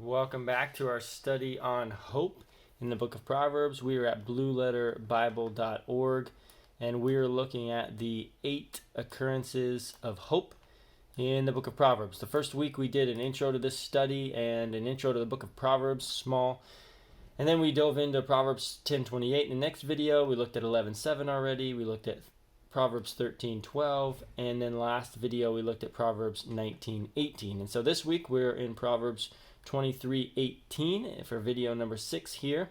Welcome back to our study on hope in the book of Proverbs. We are at blueletterbible.org and we're looking at the 8 occurrences of hope in the book of Proverbs. The first week we did an intro to this study and an intro to the book of Proverbs, small. And then we dove into Proverbs 10:28. In the next video, we looked at 11:7 already. We looked at Proverbs 13:12, and then last video we looked at Proverbs 19:18. And so this week we're in Proverbs 23:18 for video number 6 here.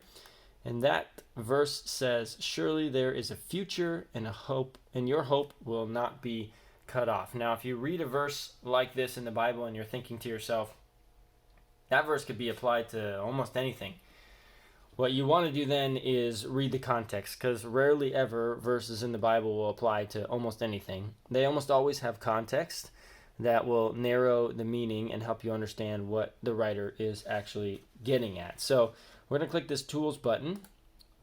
And that verse says, "Surely there is a future and a hope, and your hope will not be cut off." Now, if you read a verse like this in the Bible and you're thinking to yourself, that verse could be applied to almost anything. What you want to do then is read the context, because rarely ever verses in the Bible will apply to almost anything. They almost always have context that will narrow the meaning and help you understand what the writer is actually getting at. So we're going to click this Tools button,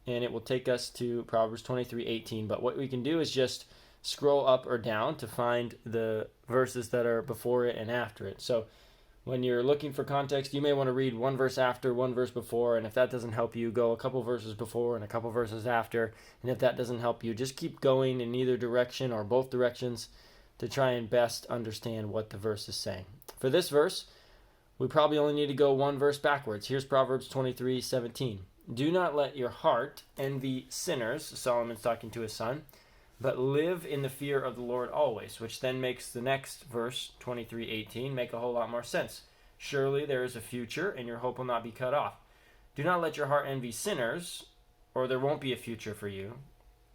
and it will take us to Proverbs 23:18. But what we can do is just scroll up or down to find the verses that are before it and after it. So when you're looking for context, you may want to read one verse after, one verse before, and if that doesn't help you, go a couple verses before and a couple verses after. And if that doesn't help you, just keep going in either direction or both directions to try and best understand what the verse is saying. For this verse, we probably only need to go one verse backwards. Here's Proverbs 23:17. "Do not let your heart envy sinners," Solomon's talking to his son, "but live in the fear of the Lord always," which then makes the next verse, 23:18, make a whole lot more sense. "Surely there is a future, and your hope will not be cut off. Do not let your heart envy sinners, or there won't be a future for you.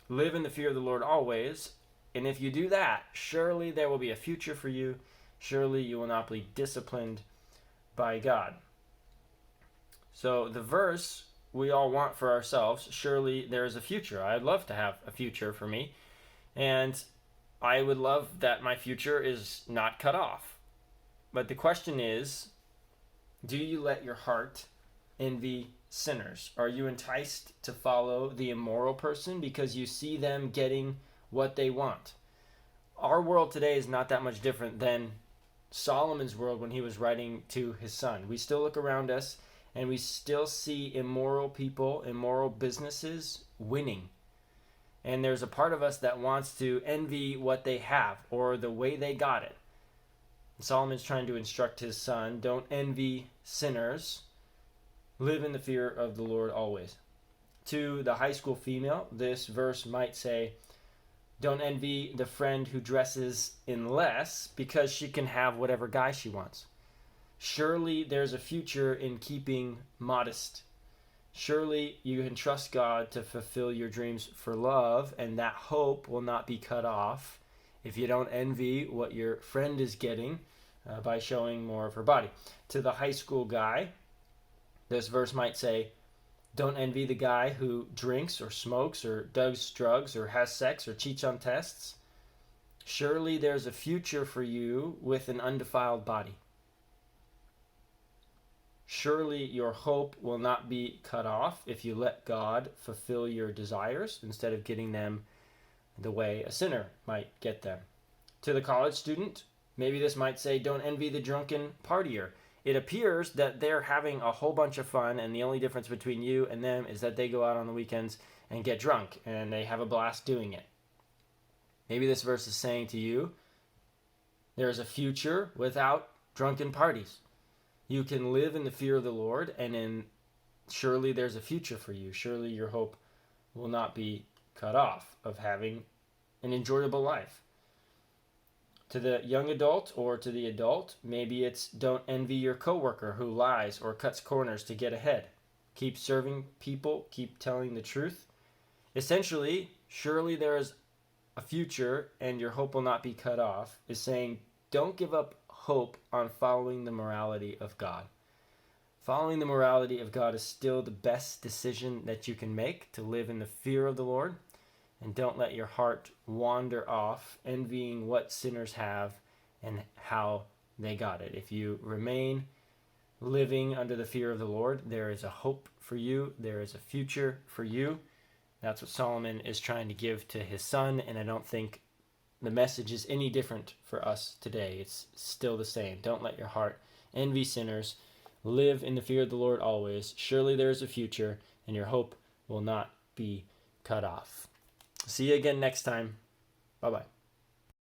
Live in the fear of the Lord always, and if you do that, surely there will be a future for you. Surely you will not be disciplined by God." So the verse we all want for ourselves, surely there is a future. I'd love to have a future for me. And I would love that my future is not cut off. But the question is, do you let your heart envy sinners? Are you enticed to follow the immoral person because you see them getting what they want? Our world today is not that much different than Solomon's world when he was writing to his son. We still look around us and we still see immoral people, immoral businesses winning. And there's a part of us that wants to envy what they have or the way they got it. Solomon's trying to instruct his son, don't envy sinners. Live in the fear of the Lord always. To the high school female, this verse might say, don't envy the friend who dresses in less because she can have whatever guy she wants. Surely there's a future in keeping modest. Surely you can trust God to fulfill your dreams for love, and that hope will not be cut off if you don't envy what your friend is getting by showing more of her body. To the high school guy, this verse might say, don't envy the guy who drinks or smokes or does drugs or has sex or cheats on tests. Surely there's a future for you with an undefiled body. Surely your hope will not be cut off if you let God fulfill your desires instead of getting them the way a sinner might get them. To the college student, maybe this might say, don't envy the drunken partier. It appears that they're having a whole bunch of fun, and the only difference between you and them is that they go out on the weekends and get drunk, and they have a blast doing it. Maybe this verse is saying to you, there is a future without drunken parties. You can live in the fear of the Lord, and surely there's a future for you. Surely your hope will not be cut off of having an enjoyable life. To the young adult or to the adult, maybe it's don't envy your coworker who lies or cuts corners to get ahead. Keep serving people, keep telling the truth. Essentially, surely there is a future and your hope will not be cut off is saying don't give up hope on following the morality of God. Following the morality of God is still the best decision that you can make, to live in the fear of the Lord. And don't let your heart wander off envying what sinners have and how they got it. If you remain living under the fear of the Lord, there is a hope for you. There is a future for you. That's what Solomon is trying to give to his son, and I don't think the message is any different for us today. It's still the same. Don't let your heart envy sinners. Live in the fear of the Lord always. Surely there is a future, and your hope will not be cut off. See you again next time. Bye-bye.